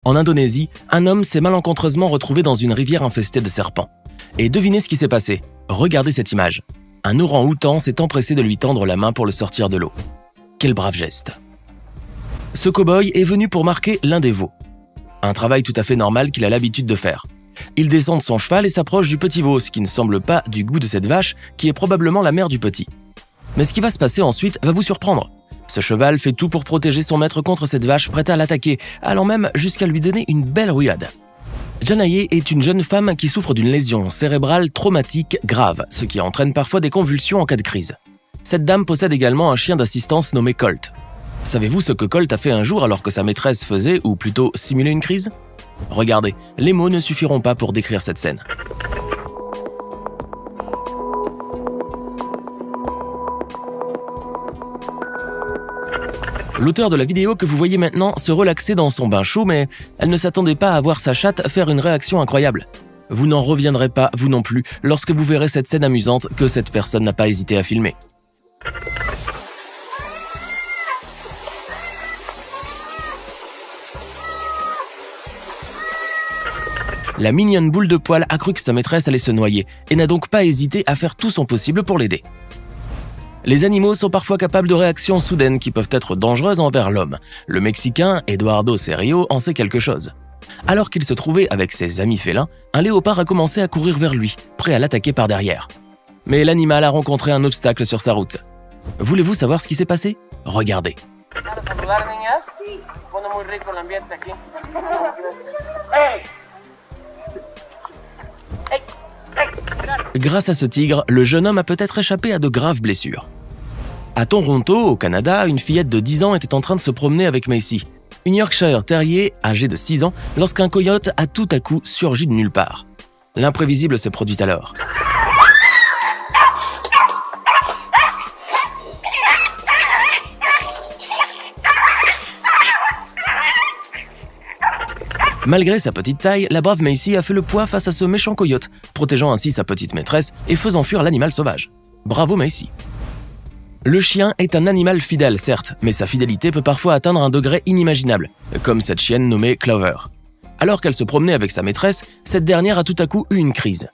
En Indonésie, un homme s'est malencontreusement retrouvé dans une rivière infestée de serpents. Et devinez ce qui s'est passé. Regardez cette image. Un orang-outan s'est empressé de lui tendre la main pour le sortir de l'eau. Quel brave geste. Ce cow-boy est venu pour marquer l'un des veaux. Un travail tout à fait normal qu'il a l'habitude de faire. Il descend de son cheval et s'approche du petit veau, ce qui ne semble pas du goût de cette vache, qui est probablement la mère du petit. Mais ce qui va se passer ensuite va vous surprendre. Ce cheval fait tout pour protéger son maître contre cette vache prête à l'attaquer, allant même jusqu'à lui donner une belle ruade. Janaye est une jeune femme qui souffre d'une lésion cérébrale traumatique grave, ce qui entraîne parfois des convulsions en cas de crise. Cette dame possède également un chien d'assistance nommé Colt. Savez-vous ce que Colt a fait un jour alors que sa maîtresse faisait, ou plutôt simulait une crise ? Regardez, les mots ne suffiront pas pour décrire cette scène. L'auteur de la vidéo que vous voyez maintenant se relaxait dans son bain chaud, mais elle ne s'attendait pas à voir sa chatte faire une réaction incroyable. Vous n'en reviendrez pas, vous non plus, lorsque vous verrez cette scène amusante que cette personne n'a pas hésité à filmer. La mignonne boule de poil a cru que sa maîtresse allait se noyer et n'a donc pas hésité à faire tout son possible pour l'aider. Les animaux sont parfois capables de réactions soudaines qui peuvent être dangereuses envers l'homme. Le Mexicain Eduardo Serio en sait quelque chose. Alors qu'il se trouvait avec ses amis félins, un léopard a commencé à courir vers lui, prêt à l'attaquer par derrière. Mais l'animal a rencontré un obstacle sur sa route. Voulez-vous savoir ce qui s'est passé ? Regardez. Grâce à ce tigre, le jeune homme a peut-être échappé à de graves blessures. À Toronto, au Canada, une fillette de 10 ans était en train de se promener avec Macy, une Yorkshire Terrier âgée de 6 ans, lorsqu'un coyote a tout à coup surgi de nulle part. L'imprévisible s'est produit alors. Malgré sa petite taille, la brave Macy a fait le poids face à ce méchant coyote, protégeant ainsi sa petite maîtresse et faisant fuir l'animal sauvage. Bravo Macy. Le chien est un animal fidèle, certes, mais sa fidélité peut parfois atteindre un degré inimaginable, comme cette chienne nommée Clover. Alors qu'elle se promenait avec sa maîtresse, cette dernière a tout à coup eu une crise.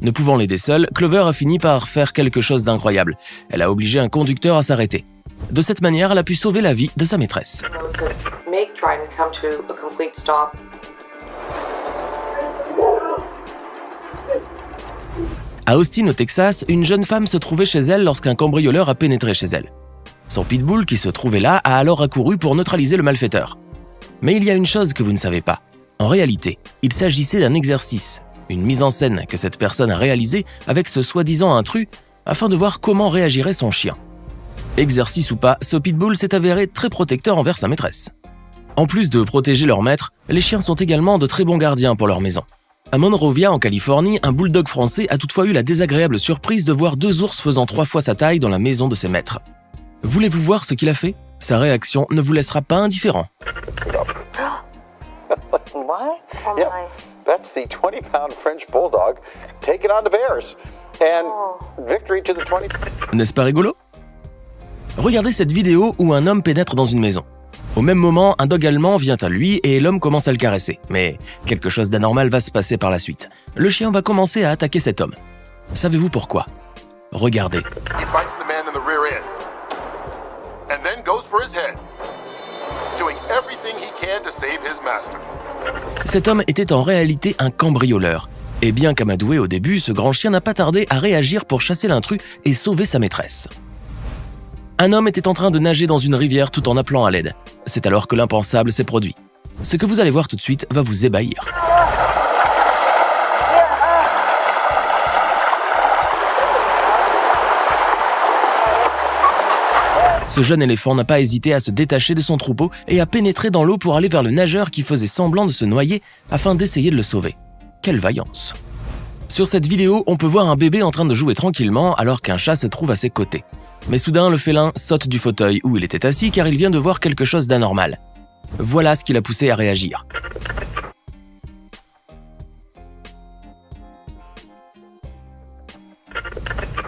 Ne pouvant l'aider seule, Clover a fini par faire quelque chose d'incroyable. Elle a obligé un conducteur à s'arrêter. De cette manière, elle a pu sauver la vie de sa maîtresse. À Austin, au Texas, une jeune femme se trouvait chez elle lorsqu'un cambrioleur a pénétré chez elle. Son pitbull qui se trouvait là a alors accouru pour neutraliser le malfaiteur. Mais il y a une chose que vous ne savez pas. En réalité, il s'agissait d'un exercice, une mise en scène que cette personne a réalisée avec ce soi-disant intrus afin de voir comment réagirait son chien. Exercice ou pas, ce pitbull s'est avéré très protecteur envers sa maîtresse. En plus de protéger leur maître, les chiens sont également de très bons gardiens pour leur maison. À Monrovia, en Californie, un bulldog français a toutefois eu la désagréable surprise de voir 2 ours faisant 3 fois sa taille dans la maison de ses maîtres. Voulez-vous voir ce qu'il a fait ? Sa réaction ne vous laissera pas indifférent. What? Oh yep, that's the 20-pound French bulldog taking on the bears. And victory to the 20. N'est-ce pas rigolo ? Regardez cette vidéo où un homme pénètre dans une maison. Au même moment, un dog allemand vient à lui et l'homme commence à le caresser. Mais quelque chose d'anormal va se passer par la suite. Le chien va commencer à attaquer cet homme. Savez-vous pourquoi ? Regardez. He bites the man in the rear end and then goes for his head, doing everything he can to save his master. Cet homme était en réalité un cambrioleur. Et bien qu'amadoué au début, ce grand chien n'a pas tardé à réagir pour chasser l'intrus et sauver sa maîtresse. Un homme était en train de nager dans une rivière tout en appelant à l'aide. C'est alors que l'impensable s'est produit. Ce que vous allez voir tout de suite va vous ébahir. Ce jeune éléphant n'a pas hésité à se détacher de son troupeau et à pénétrer dans l'eau pour aller vers le nageur qui faisait semblant de se noyer afin d'essayer de le sauver. Quelle vaillance! Sur cette vidéo, on peut voir un bébé en train de jouer tranquillement alors qu'un chat se trouve à ses côtés. Mais soudain, le félin saute du fauteuil où il était assis car il vient de voir quelque chose d'anormal. Voilà ce qui l'a poussé à réagir.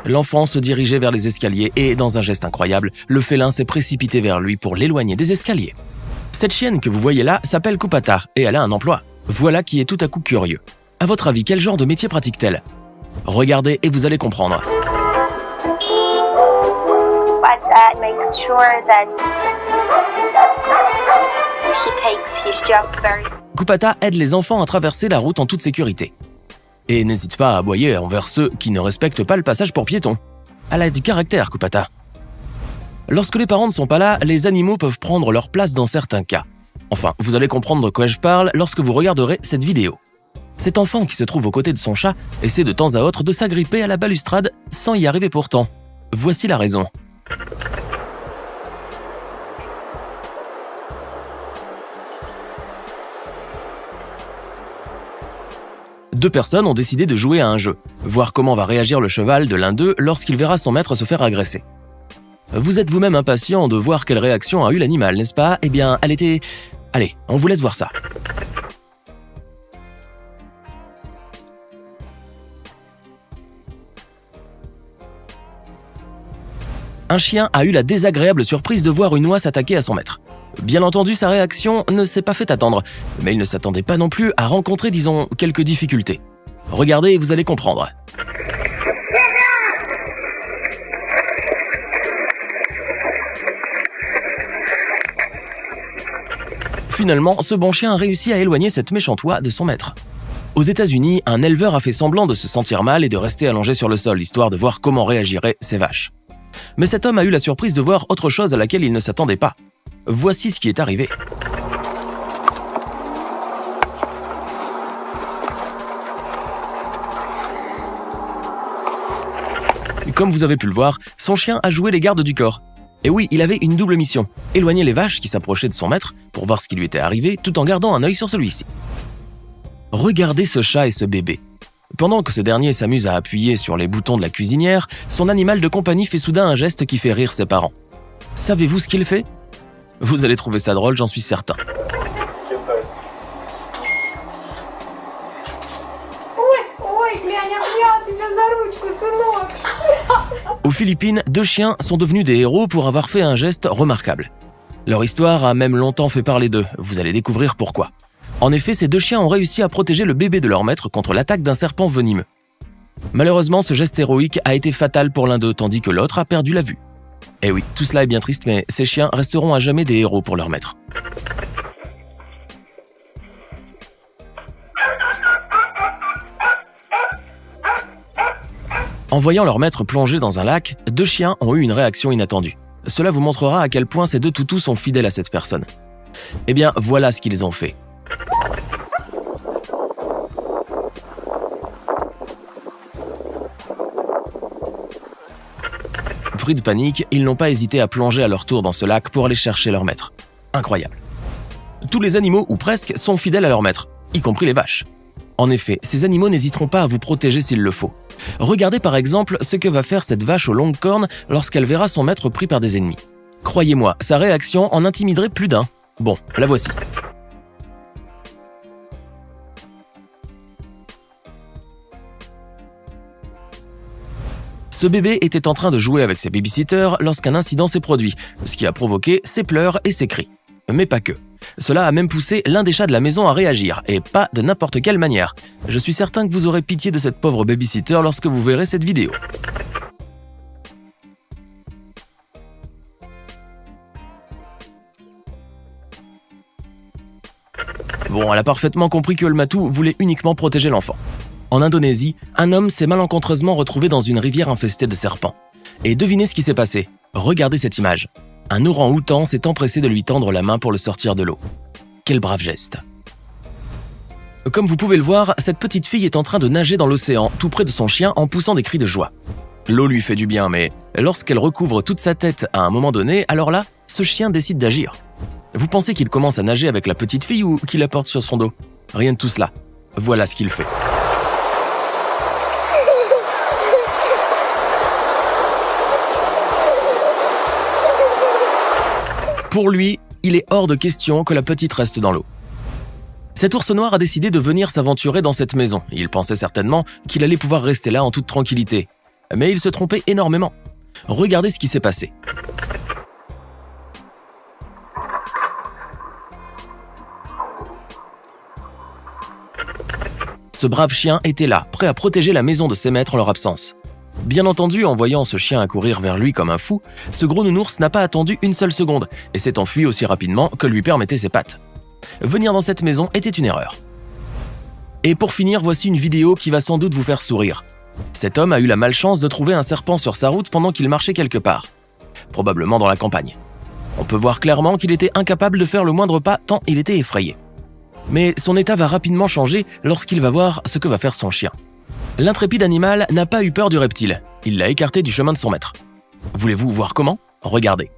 L'enfant se dirigeait vers les escaliers et, dans un geste incroyable, le félin s'est précipité vers lui pour l'éloigner des escaliers. Cette chienne que vous voyez là s'appelle Kupata et elle a un emploi. Voilà qui est tout à coup curieux. À votre avis, quel genre de métier pratique-t-elle? Regardez et vous allez comprendre. Kupata makes sure that he takes his job very. Kupata aide les enfants à traverser la route en toute sécurité. Et n'hésite pas à aboyer envers ceux qui ne respectent pas le passage pour piétons. Elle a du caractère, Kupata. Lorsque les parents ne sont pas là, les animaux peuvent prendre leur place dans certains cas. Enfin, vous allez comprendre de quoi je parle lorsque vous regarderez cette vidéo. Cet enfant qui se trouve aux côtés de son chat essaie de temps à autre de s'agripper à la balustrade sans y arriver pourtant. Voici la raison. Deux personnes ont décidé de jouer à un jeu, voir comment va réagir le cheval de l'un d'eux lorsqu'il verra son maître se faire agresser. Vous êtes vous-même impatient de voir quelle réaction a eu l'animal, n'est-ce pas? Eh bien, elle était... Allez, on vous laisse voir ça. Un chien a eu la désagréable surprise de voir une oie s'attaquer à son maître. Bien entendu, sa réaction ne s'est pas fait attendre, mais il ne s'attendait pas non plus à rencontrer, disons, quelques difficultés. Regardez et vous allez comprendre. Finalement, ce bon chien a réussi à éloigner cette méchante oie de son maître. Aux États-Unis, un éleveur a fait semblant de se sentir mal et de rester allongé sur le sol, histoire de voir comment réagiraient ses vaches. Mais cet homme a eu la surprise de voir autre chose à laquelle il ne s'attendait pas. Voici ce qui est arrivé. Comme vous avez pu le voir, son chien a joué les gardes du corps. Et oui, il avait une double mission, éloigner les vaches qui s'approchaient de son maître pour voir ce qui lui était arrivé tout en gardant un œil sur celui-ci. Regardez ce chat et ce bébé. Pendant que ce dernier s'amuse à appuyer sur les boutons de la cuisinière, son animal de compagnie fait soudain un geste qui fait rire ses parents. Savez-vous ce qu'il fait? Vous allez trouver ça drôle, j'en suis certain. Aux Philippines, deux chiens sont devenus des héros pour avoir fait un geste remarquable. Leur histoire a même longtemps fait parler d'eux, vous allez découvrir pourquoi. En effet, ces deux chiens ont réussi à protéger le bébé de leur maître contre l'attaque d'un serpent venimeux. Malheureusement, ce geste héroïque a été fatal pour l'un d'eux, tandis que l'autre a perdu la vue. Eh oui, tout cela est bien triste, mais ces chiens resteront à jamais des héros pour leur maître. En voyant leur maître plonger dans un lac, deux chiens ont eu une réaction inattendue. Cela vous montrera à quel point ces deux toutous sont fidèles à cette personne. Eh bien, voilà ce qu'ils ont fait. Pris de panique, ils n'ont pas hésité à plonger à leur tour dans ce lac pour aller chercher leur maître. Incroyable. Tous les animaux, ou presque, sont fidèles à leur maître, y compris les vaches. En effet, ces animaux n'hésiteront pas à vous protéger s'il le faut. Regardez par exemple ce que va faire cette vache aux longues cornes lorsqu'elle verra son maître pris par des ennemis. Croyez-moi, sa réaction en intimiderait plus d'un. Bon, la voici. Ce bébé était en train de jouer avec ses babysitters lorsqu'un incident s'est produit, ce qui a provoqué ses pleurs et ses cris. Mais pas que. Cela a même poussé l'un des chats de la maison à réagir, et pas de n'importe quelle manière. Je suis certain que vous aurez pitié de cette pauvre babysitter lorsque vous verrez cette vidéo. Bon, elle a parfaitement compris que le matou voulait uniquement protéger l'enfant. En Indonésie, un homme s'est malencontreusement retrouvé dans une rivière infestée de serpents. Et devinez ce qui s'est passé. Regardez cette image. Un orang-outan s'est empressé de lui tendre la main pour le sortir de l'eau. Quel brave geste. Comme vous pouvez le voir, cette petite fille est en train de nager dans l'océan, tout près de son chien en poussant des cris de joie. L'eau lui fait du bien, mais lorsqu'elle recouvre toute sa tête à un moment donné, alors là, ce chien décide d'agir. Vous pensez qu'il commence à nager avec la petite fille ou qu'il la porte sur son dos? Rien de tout cela. Voilà ce qu'il fait. Pour lui, il est hors de question que la petite reste dans l'eau. Cet ours noir a décidé de venir s'aventurer dans cette maison. Il pensait certainement qu'il allait pouvoir rester là en toute tranquillité. Mais il se trompait énormément. Regardez ce qui s'est passé. ce brave chien était là, prêt à protéger la maison de ses maîtres en leur absence. Bien entendu, en voyant ce chien accourir vers lui comme un fou, ce gros nounours n'a pas attendu une seule seconde et s'est enfui aussi rapidement que lui permettaient ses pattes. Venir dans cette maison était une erreur. Et pour finir, voici une vidéo qui va sans doute vous faire sourire. Cet homme a eu la malchance de trouver un serpent sur sa route pendant qu'il marchait quelque part, probablement dans la campagne. On peut voir clairement qu'il était incapable de faire le moindre pas tant il était effrayé. Mais son état va rapidement changer lorsqu'il va voir ce que va faire son chien. L'intrépide animal n'a pas eu peur du reptile, il l'a écarté du chemin de son maître. Voulez-vous voir comment? Regardez.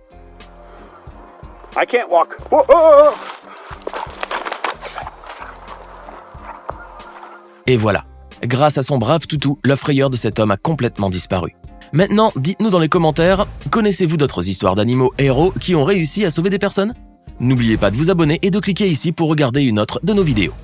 I can't walk. Whoa, oh, oh. Et voilà, grâce à son brave toutou, la frayeur de cet homme a complètement disparu. Maintenant, dites-nous dans les commentaires, connaissez-vous d'autres histoires d'animaux héros qui ont réussi à sauver des personnes? N'oubliez pas de vous abonner et de cliquer ici pour regarder une autre de nos vidéos.